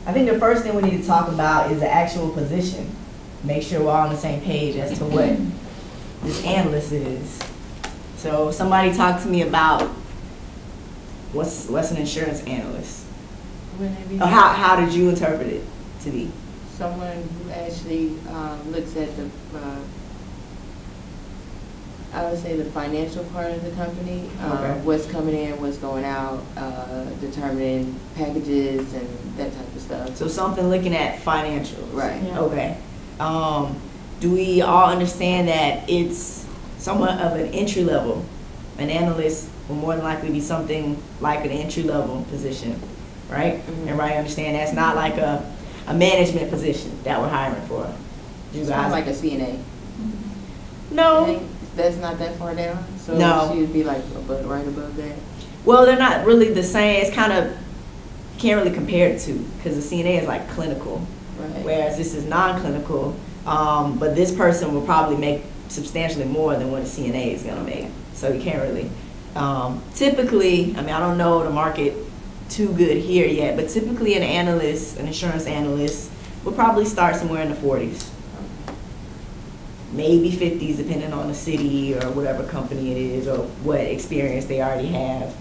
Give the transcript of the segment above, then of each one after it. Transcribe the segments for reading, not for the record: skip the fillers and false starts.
I think the first thing we need to talk about is the actual position. Make sure we're all on the same page as to what this analyst is. So somebody talk to me about what's an insurance analyst? Or how did you interpret it to be? Someone who actually looks at the, I would say the financial part of the company, Okay. what's coming in, what's going out, determining packages and that type of stuff. So something looking at financials. Right. Yeah. Okay. Do we all understand that it's somewhat of an entry level? An analyst will more than likely be something like an entry level position, right? Mhm. Everybody understand that's not like a management position that we're hiring for. You It's kind guys? of like a CNA. No. That's not that far down. So No. she would be like right above that. Well, they're not really the same. It's kind of, can't really compare it to, because the CNA is like clinical, Right. whereas this is non-clinical. But this person will probably make substantially more than what a CNA is going to make. So you can't really. Typically, I mean, I don't know the market too good here yet, but typically an analyst, an insurance analyst, will probably start somewhere in the 40s. Maybe 50s, depending on the city or whatever company it is or what experience they already have.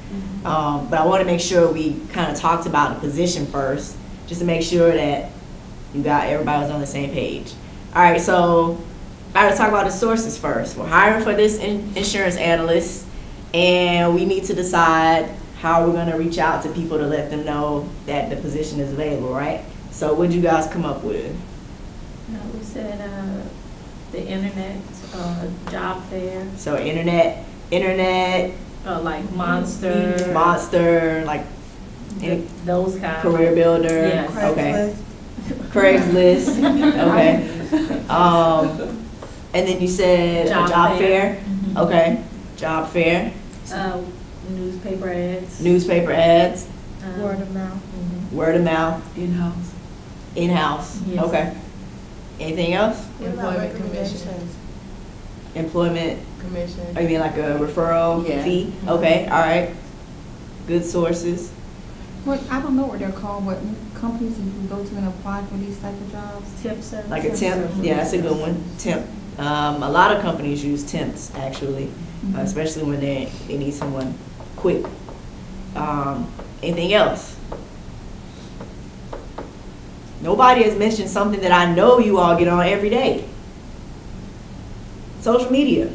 But I want to make sure we kind of talked about the position first, just to make sure that everybody was on the same page. All right, so I got to talk about the sources first. We're hiring for this insurance analyst, and we need to decide how we're going to reach out to people to let them know that the position is available, right? So what did you guys come up with? We said the internet, job fair, So internet, like Monster, like those kinds. career builder. Yes. Okay. Craigslist. Okay. And then you said Job a job fair. fair. Mhm. Okay. Job fair. Newspaper ads. Newspaper ads. Word of mouth. Word of mouth. In-house. In-house. Yes. Okay. Anything else? What about Employment commission. recommendations? Employment. Commission. Oh, you mean like a referral Yeah. fee? Okay. All right. Good sources. What, I don't know what they're called, what companies you can go to and apply for these type of jobs? Tip service. Like a temp. Yeah, that's a good one. Temp. A lot of companies use temps actually, especially when they need someone quick. Anything else? Nobody has mentioned something that I know you all get on every day. Social media.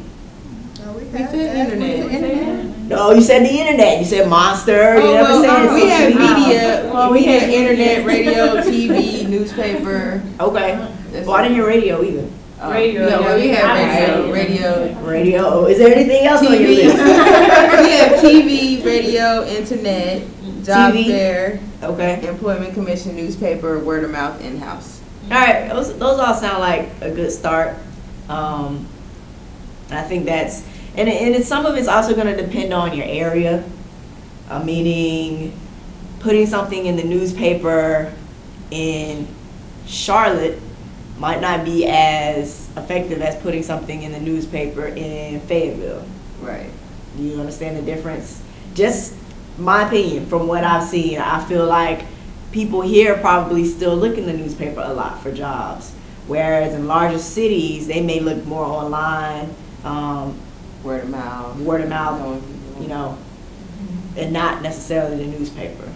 No, we We have said that. internet. No, you said the internet. You said Monster. You never said we social had media. media. We had internet, radio, TV, newspaper. Okay. That's Well, I didn't hear radio either. Radio. No, well, we I had would radio. Radio. Is there anything else on your TV. list? We have TV, radio, internet, job TV. fair, Okay. employment commission, newspaper, word of mouth, in-house. All right, those all sound like a good start. And I think that's, and some of it's also going to depend on your area. Meaning, putting something in the newspaper in Charlotte might not be as effective as putting something in the newspaper in Fayetteville. Right. Do you understand the difference? Just my opinion, from what I've seen, I feel like people here probably still look in the newspaper a lot for jobs. Whereas in larger cities, they may look more online, Word of mouth. Knowing people. you know, and not necessarily the newspaper.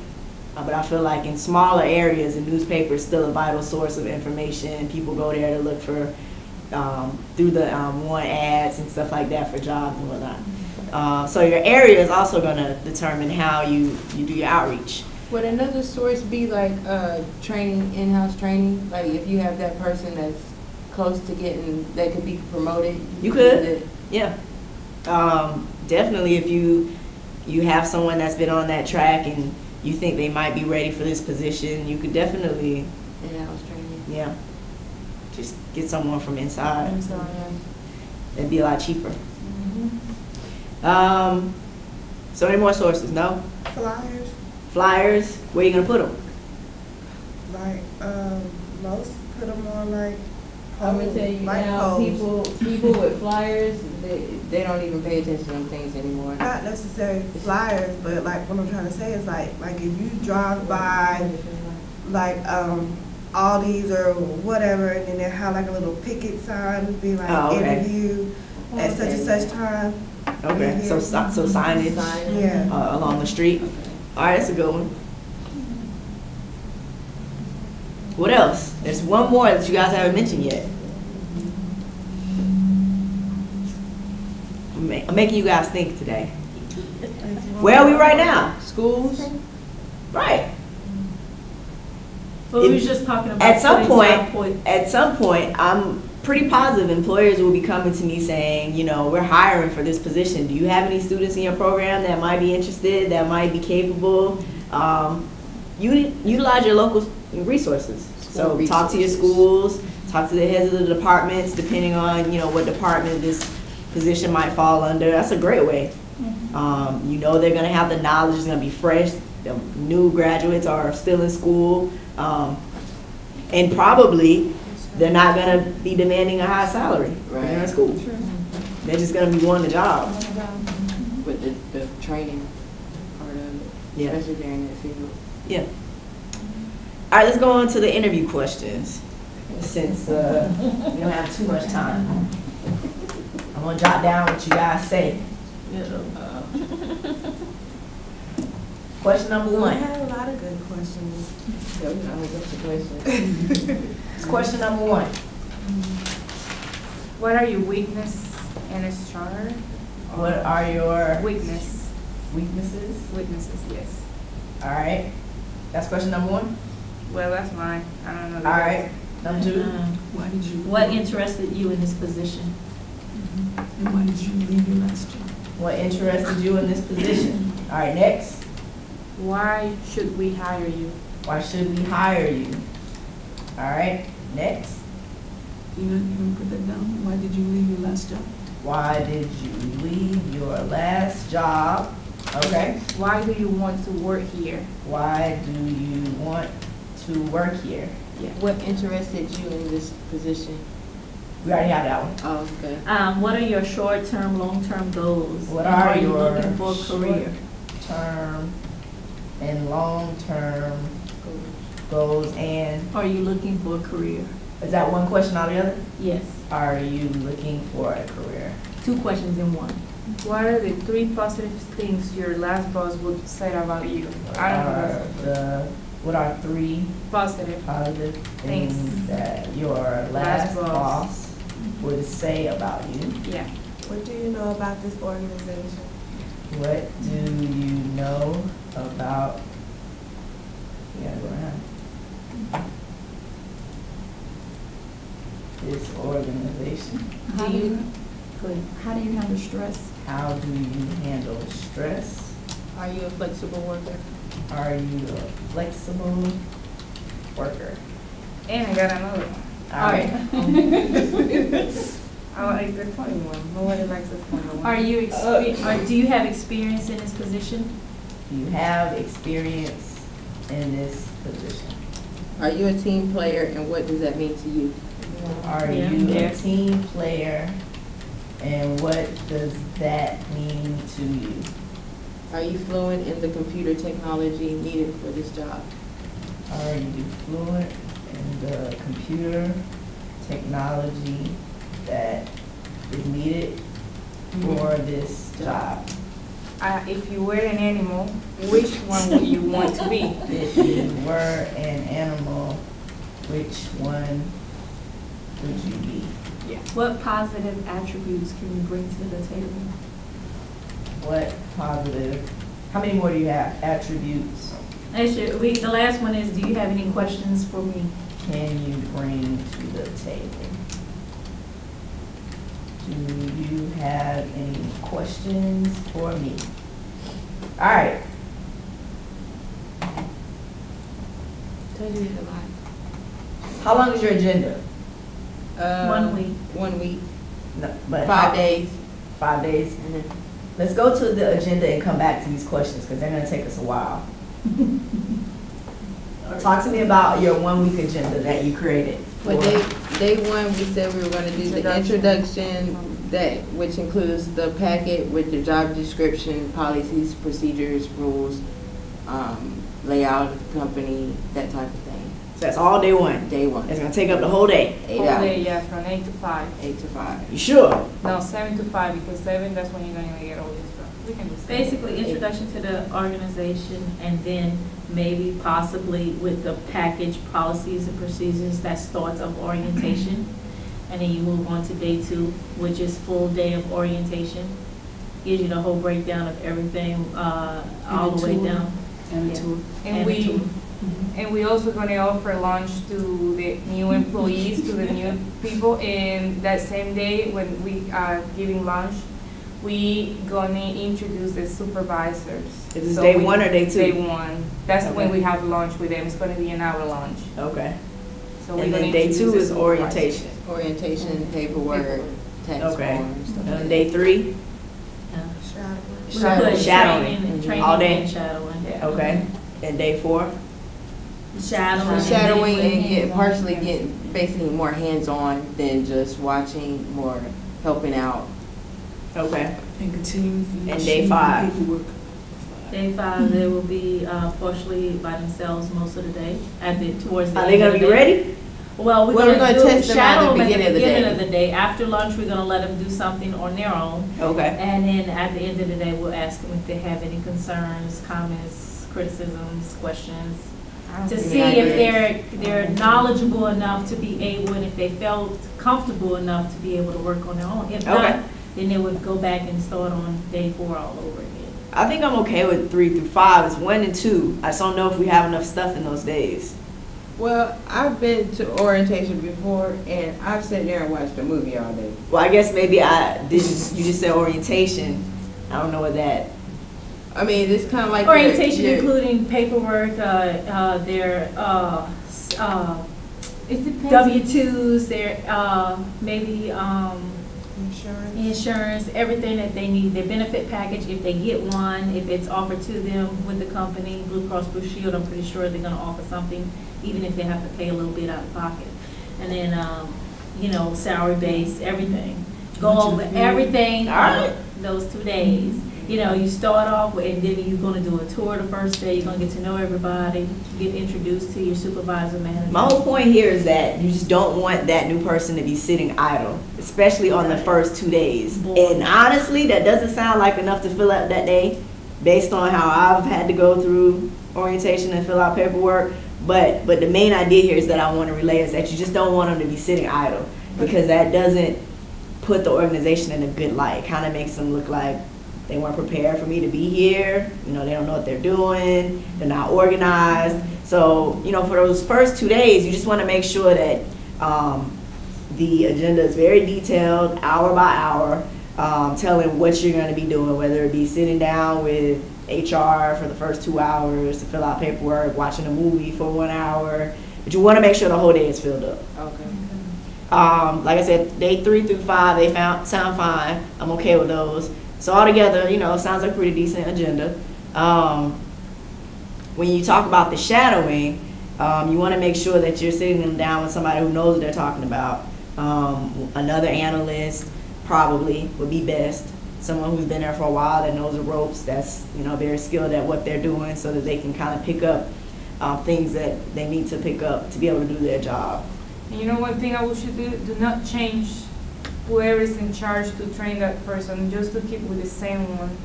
But I feel like in smaller areas, the newspaper is still a vital source of information. People go there to look for, through the want ads and stuff like that for jobs and whatnot. So your area is also going to determine how you do your outreach. Would another source be like training, in-house training? Like if you have that person that's close to getting, that could be promoted? You could, yeah. Definitely if you have someone that's been on that track and you think they might be ready for this position, you could definitely, In-house training. yeah, just get someone from inside. I'm sorry. It'd be a lot cheaper. So any more sources? No? Flyers, Flyers? Where you gonna put them? like, most put them on like. I'm gonna tell you light now, poles. people with flyers, they don't even pay attention to them things anymore. Not necessarily flyers, but like what I'm trying to say is like if you drive by like Aldi's or whatever, and then they have like a little picket sign, be like Oh, okay. interview at such and such time. Okay, so signage Yeah. along the street. All right, that's a good one. What else? There's one more that you guys haven't mentioned yet. I'm making you guys think today. Where are we right now? Schools? Right. But we was just talking about. At some putting job point, I'm pretty positive employers will be coming to me saying, you know, we're hiring for this position. Do you have any students in your program that might be interested, that might be capable? Utilize your local resources. So talk to your schools, talk to the heads of the departments, depending on, you know, what department this position might fall under. That's a great way. You know, they're gonna have the knowledge, it's gonna be fresh. The new graduates are still in school. And probably they're not gonna be demanding a high salary when they're in school. They're just gonna be wanting the job. With the training part of it, Yeah. especially during that field. Yeah. All right, let's go on to the interview questions. Since we don't have too much time, I'm gonna jot down what you guys say. Question number We one. had a lot of good questions. So, you know, that's the question. It's question number one. What are your weakness and a strength? What are your Weakness, weaknesses? weaknesses, yes. All right. That's question number one. Well, that's mine. I don't know. All right. Number two. Why did you? What interested you in this position? And why did you leave your last job? What interested you in this position? All right. Next. Why should we hire you? Why should we hire you? All right. Next. You didn't put that down. Why did you leave your last job? Why did you leave your last job? Okay. Why do you want to work here? Why do you want to work here? Yeah. What interested you in this position? We already have that one. Oh, okay. What are your short-term, long-term goals? What And are you your looking for a career? Term and long-term goals, and Are you looking for a career? is that one question altogether? Yes. Are you looking for a career? 2 questions in one. What are the 3 positive things your last boss would say about you? I don't know. What are 3 Positive. positive Things. things that your last boss would say about you? Yeah. What do you know about this organization? What do you know about? You gotta go around. This organization. Do you? Good. How do you handle stress? How do you handle stress? Are you a flexible worker? Are you a flexible worker? And I got another one. All right. I like the funny one. Nobody likes the funny one. Are you do you have experience in this position? Do you have experience in this position? Are you a team player, and what does that mean to you? Are Yeah. you Yeah. a team player? And what does that mean to you? Are you fluent in the computer technology needed for this job? Are you fluent in the computer technology that is needed for this job? If you were an animal, which one would you want to be? If you were an animal, which one would you be? What positive attributes can you bring to the table? What positive, how many more do you have? Attributes Actually, the last one is, do you have any questions for me? can you bring to the table? Do you have any questions for me? All right. Told you a lot. How long is your agenda? 1 week. 1 week. No, but 5 days. 5 days. Mhm. Let's go to the agenda and come back to these questions because they're gonna take us a while. Talk to me about your 1 week agenda that you created. Well, day one, we said we were gonna do the introduction, which includes the packet with the job description, policies, procedures, rules, layout of the company, that type of thing. So that's all day one. Day one. It's gonna take up the whole day. 8 Whole hours. day, yeah, from 8 to 5. 8 to 5. You sure? No, 7 to 5, because 7, that's when you're gonna get all this stuff. We can do 7. Basically, introduction to the organization, and then maybe possibly with the package policies and procedures, that's thoughts of orientation. And then you move on to day 2, which is full day of orientation. Gives you the whole breakdown of everything, all the way down. And a Yeah. tour. And we also gonna offer lunch to the new employees, to the new people, and that same day when we are giving lunch, we gonna introduce the supervisors. Is this So day we- 1 or day 2? Day 1. That's when Okay. we have lunch with them. It's gonna be an hour lunch. Okay. So we're And gonna then day introduce 2 the is supervisors. orientation. Orientation, paperwork, tax Okay. forms, stuff And like then that. day 3, We Shadowing. put Shadowing. training All day? and shadowing. Yeah. okay. And day 4, Shadowing. Shadowing and hands-on, get, partially yeah. getting basically more hands-on than just watching, more helping out. okay. And continue. And day 5. Paperwork. Day 5, they will be partially by themselves most of the day, towards the Are end they of gonna the be day. ready? Well, we're Well, we're gonna gonna do test them out shadow at them the at the beginning of the beginning day. of the day. After lunch, we're gonna let them do something on their own. Okay. And then at the end of the day, we'll ask them if they have any concerns, comments, criticisms, questions, to see if they're knowledgeable enough to be able, and if they felt comfortable enough to be able to work on their own. If Okay. not, then they would go back and start on day 4 all over again. I think I'm okay with 3 through 5. It's 1 and 2. I just don't know if we have enough stuff in those days. Well, I've been to orientation before, and I've sat there and watched a movie all day. Well, I guess maybe you just said orientation. I don't know what that. I mean, it's kind of like Orientation your- including paperwork, their It depends. W-2s, their maybe insurance, everything that they need, their benefit package, if they get one, if it's offered to them with the company, Blue Cross Blue Shield, I'm pretty sure they're gonna offer something, even if they have to pay a little bit out of pocket. And then, salary base, everything. Go over everything, All right. those 2 days. You start off with, and then you're gonna do a tour the first day, you're gonna get to know everybody, get introduced to your supervisor, manager. My whole point here is that you just don't want that new person to be sitting idle, especially on the first 2 days. And honestly, that doesn't sound like enough to fill out that day, based on how I've had to go through orientation and fill out paperwork. But the main idea here is that I want to relay is that you just don't want them to be sitting idle, because that doesn't put the organization in a good light. Kind of makes them look like they weren't prepared for me to be here. They don't know what they're doing. They're not organized. So, for those first 2 days, you just want to make sure that the agenda is very detailed, hour by hour, telling what you're going to be doing, whether it be sitting down with HR for the first 2 hours to fill out paperwork, watching a movie for 1 hour. But you want to make sure the whole day is filled up. Okay. Like I said, day 3 through 5, they sound fine. I'm okay with those. So altogether, sounds like a pretty decent agenda. When you talk about the shadowing, you want to make sure that you're sitting them down with somebody who knows what they're talking about. Another analyst probably would be best. Someone who's been there for a while that knows the ropes, that's very skilled at what they're doing, so that they can kind of pick up things that they need to pick up to be able to do their job. And one thing I wish you do not change whoever is in charge to train that person, just to keep with the same one,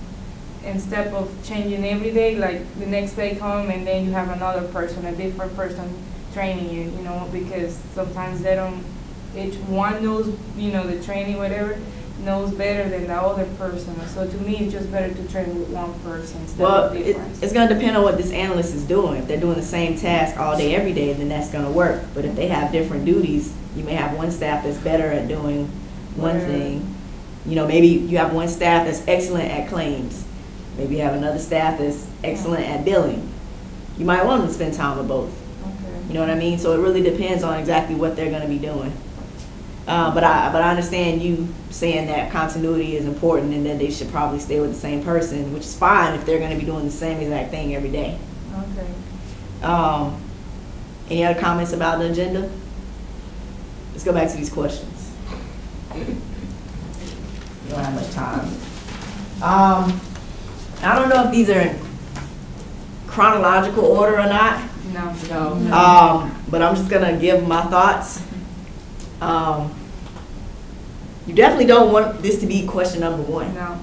instead of changing every day, like the next day come and then you have another person, a different person training you, because sometimes they don't, each one knows, the training, whatever, knows better than the other person. So to me, it's just better to train with one person instead of different. It's going to depend on what this analyst is doing. If they're doing the same task all day, every day, then that's going to work. But if they have different duties, you may have one staff that's better at doing one thing. Maybe you have one staff that's excellent at claims. Maybe you have another staff that's excellent at billing. You might want them to spend time with both. Okay. You know what I mean? So it really depends on exactly what they're going to be doing. But I understand you saying that continuity is important and that they should probably stay with the same person, which is fine if they're going to be doing the same exact thing every day. Okay. Any other comments about the agenda? Let's go back to these questions. We don't have much time. I don't know if these are chronological order or not. No. No. But I'm just gonna give my thoughts. You definitely don't want this to be question number one. No.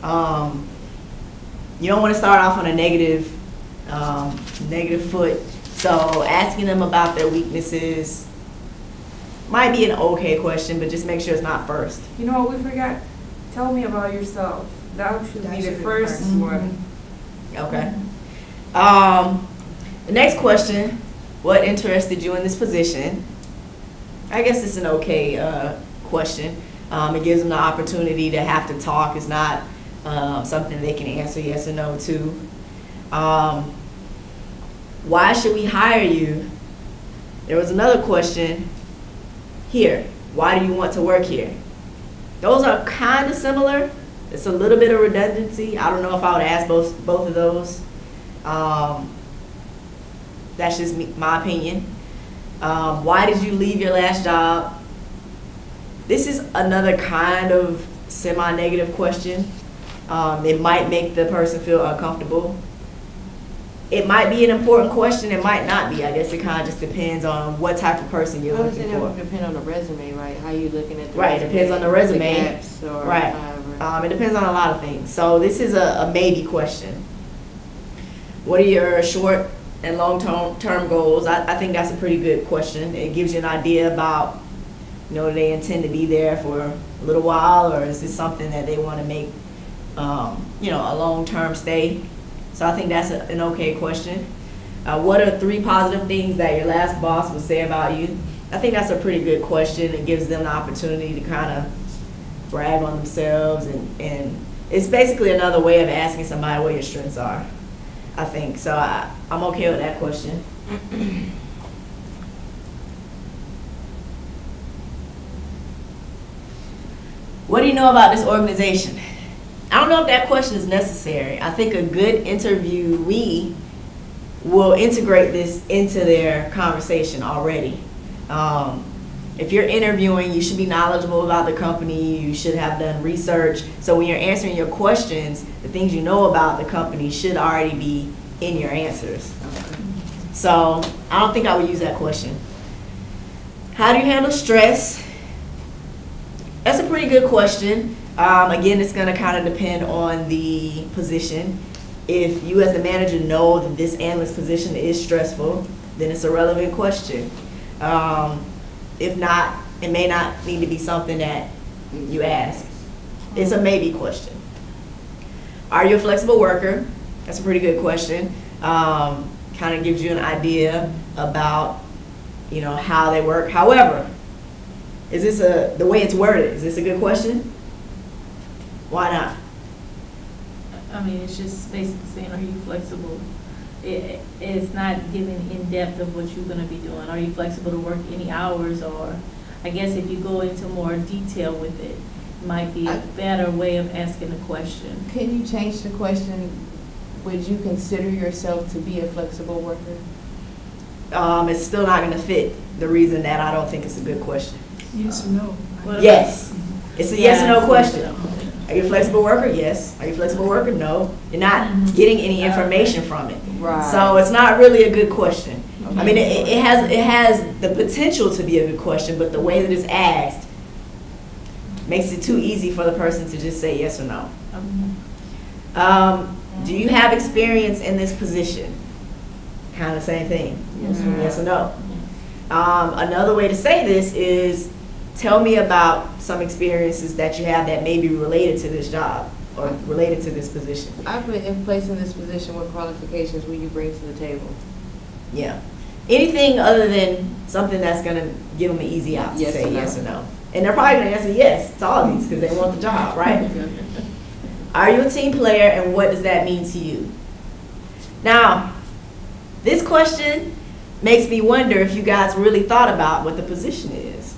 No. You don't want to start off on a negative foot. So asking them about their weaknesses might be an okay question, but just make sure it's not first. You know what we forgot? Tell me about yourself. That should be the first one. Okay. The next question, what interested you in this position? I guess it's an okay question. It gives them the opportunity to have to talk. It's not something they can answer yes or no to. Why should we hire you? There was another question here. Why do you want to work here? Those are kind of similar. It's a little bit of redundancy. I don't know if I would ask both of those. That's just my opinion. Why did you leave your last job? This is another kind of semi-negative question. It might make the person feel uncomfortable. It might be an important question, it might not be. I guess it kind of just depends on what type of person you're looking for. It would depend on the resume, right? How you looking at the right, resume. it depends on the resume. The gaps or right. however. It depends on a lot of things. So this is a maybe question. What are your short and long-term goals? I think that's a pretty good question. It gives you an idea about, do they intend to be there for a little while, or is this something that they want to make, a long-term stay? So I think that's an okay question. What are 3 positive things that your last boss would say about you? I think that's a pretty good question. It gives them the opportunity to kind of brag on themselves, and it's basically another way of asking somebody what your strengths are, I think. So I'm okay with that question. What do you know about this organization? I don't know if that question is necessary. I think a good interviewee will integrate this into their conversation already. If you're interviewing, you should be knowledgeable about the company. You should have done research. So when you're answering your questions, the things you know about the company should already be in your answers. So I don't think I would use that question. How do you handle stress? That's a pretty good question. Again, it's going to kind of depend on the position. If you as the manager know that this analyst position is stressful, then it's a relevant question. If not, it may not need to be something that you ask. It's a maybe question. Are you a flexible worker? That's a pretty good question. Kind of gives you an idea about, how they work. However, is this the way it's worded, is this a good question? Why not? I mean, it's just basically saying, are you flexible? It's not giving in depth of what you're going to be doing. Are you flexible to work any hours? Or I guess if you go into more detail with it, it might be a better way of asking the question. Can you change the question? Would you consider yourself to be a flexible worker? It's still not going to fit the reason that I don't think it's a good question. Yes or no? Yes. It's a yes or no question. No. Are you a flexible worker? Yes. Are you a flexible worker? No. You're not getting any information from it. Right. So it's not really a good question. Okay. I mean, it has the potential to be a good question, but the way that it's asked makes it too easy for the person to just say yes or no. Do you have experience in this position? Kind of same thing. Yes or no. Another way to say this is, tell me about some experiences that you have that may be related to this job or related to this position. I've been in place in this position. What qualifications will you bring to the table? Yeah. Anything other than something that's going to give them an easy out to Yes say or no. yes or no. And they're probably going to answer yes to all these because they want the job, right? Are you a team player, and what does that mean to you? Now, this question makes me wonder if you guys really thought about what the position is.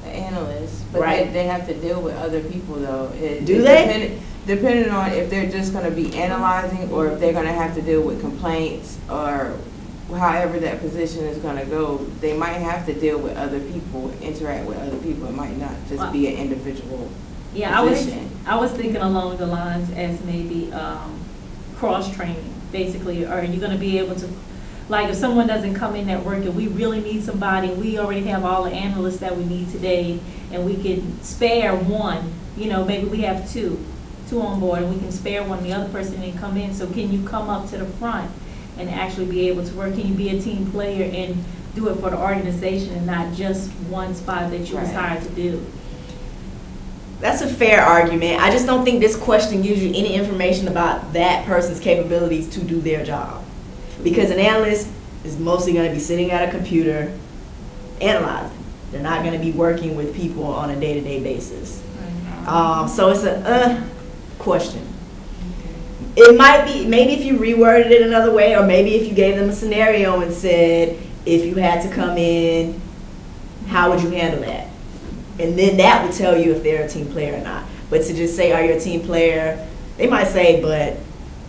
Analysts, but Right. they have to deal with other people though. Do they? Depending on if they're just going to be analyzing or if they're going to have to deal with complaints or however that position is going to go, they might have to deal with other people, interact with other people. It might not just be an individual Yeah, position. I was thinking along the lines as maybe cross-training. basically, or are you gonna be able to, like, if someone doesn't come in at work and we really need somebody, we already have all the analysts that we need today, and we can spare one, you know, maybe we have two on board, and we can spare one, the other person didn't come in, so can you come up to the front and actually be able to work? Can you be a team player and do it for the organization and not just one spot that you was hired to do? That's a fair argument. I just don't think this question gives you any information about that person's capabilities to do their job. Because an analyst is mostly going to be sitting at a computer analyzing. They're not going to be working with people on a day-to-day basis. So it's a question. It might be, maybe if you reworded it another way, or maybe if you gave them a scenario and said, if you had to come in, how would you handle that? And then that would tell you if they're a team player or not. But to just say, are you a team player? They might say, but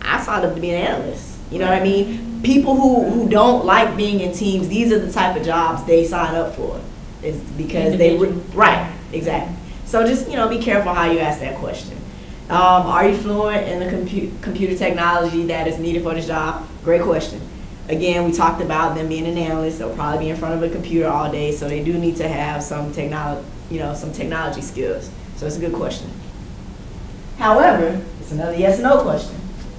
I saw them to be an analyst. You know what I mean? People who don't like being in teams, these are the type of jobs they sign up for. It's because they, right, exactly. So just, you know, be careful how you ask that question. Are you fluent in the computer technology that is needed for this job? Great question. Again, we talked about them being an analyst. They'll probably be in front of a computer all day, so they do need to have some technology, you know, some technology skills. So it's a good question. However, it's another yes or no question,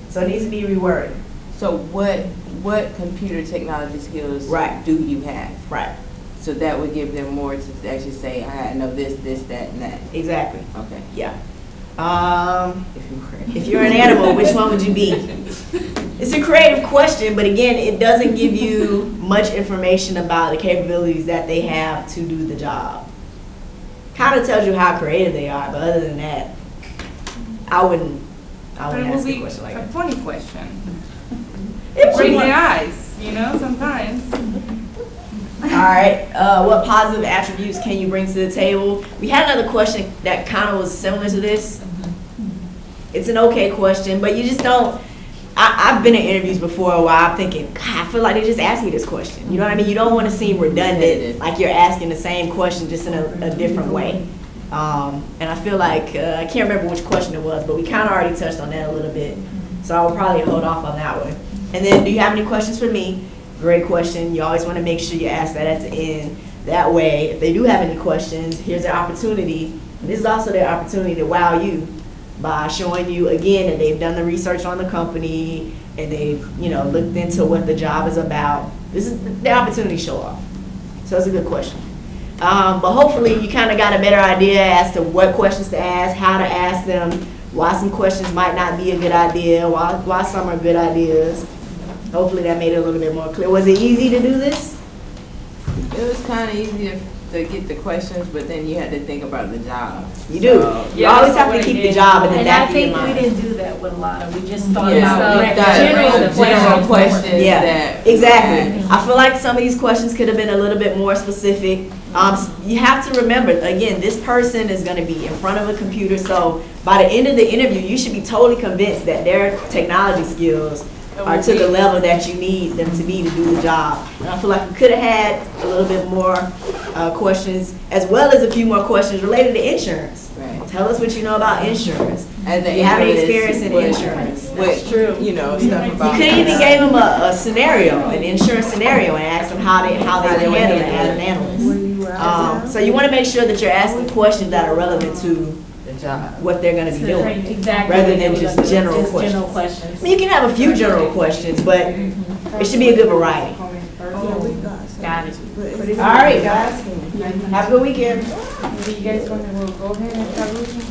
so it needs to be reworded. So what computer technology skills do you have? Right. So that would give them more to actually say, I know this, that, and that. Exactly. Okay. Yeah. If you're an animal, which one would you be? It's a creative question, but again, it doesn't give you much information about the capabilities that they have to do the job. Kind of tells you how creative they are, but other than that, I wouldn't ask a question like that. A funny question. It Break the ice, you know, sometimes. All right, what positive attributes can you bring to the table? We had another question that kind of was similar to this. It's an okay question, but you just don't, I've been in interviews before where I'm thinking, God, I feel like they just asked me this question. You know what I mean? You don't want to seem redundant, like you're asking the same question just in a different way. And I feel like, I can't remember which question it was, but we kind of already touched on that a little bit. So I will probably hold off on that one. And then, do you have any questions for me? Great question. You always want to make sure you ask that at the end. That way, if they do have any questions, here's their opportunity. And this is also their opportunity to wow you by showing you again that they've done the research on the company and they've, you know, looked into what the job is about. This is their opportunity to show off. So it's a good question. But hopefully you kind of got a better idea as to what questions to ask, how to ask them, why some questions might not be a good idea, why some are good ideas. Hopefully that made it a little bit more clear. Was it easy to do this? It was kind of easy to get the questions, but then you had to think about the job. You do. You always have to keep the job in the back of your mind. And I think we didn't do that with a lot of, we just thought about general questions. Yeah, exactly. I feel like some of these questions could have been a little bit more specific. You have to remember, again, this person is going to be in front of a computer, so by the end of the interview, you should be totally convinced that their technology skills are to the level that you need them to be to do the job. And I feel like we could have had a little bit more questions, as well as a few more questions related to insurance. Right. Tell us what you know about insurance. As Do you have any experience in insurance? That's true. You know, stuff about. You could even gave them a scenario, an insurance scenario, and ask them how they would handle it as an analyst. So you want to make sure that you're asking questions that are relevant to what they're going to be doing, exactly, rather than just general questions. I mean, you can have a few general questions, but it should be a good variety. Got it. All right, guys. Have a good weekend. Do you guys want to go ahead and start looking?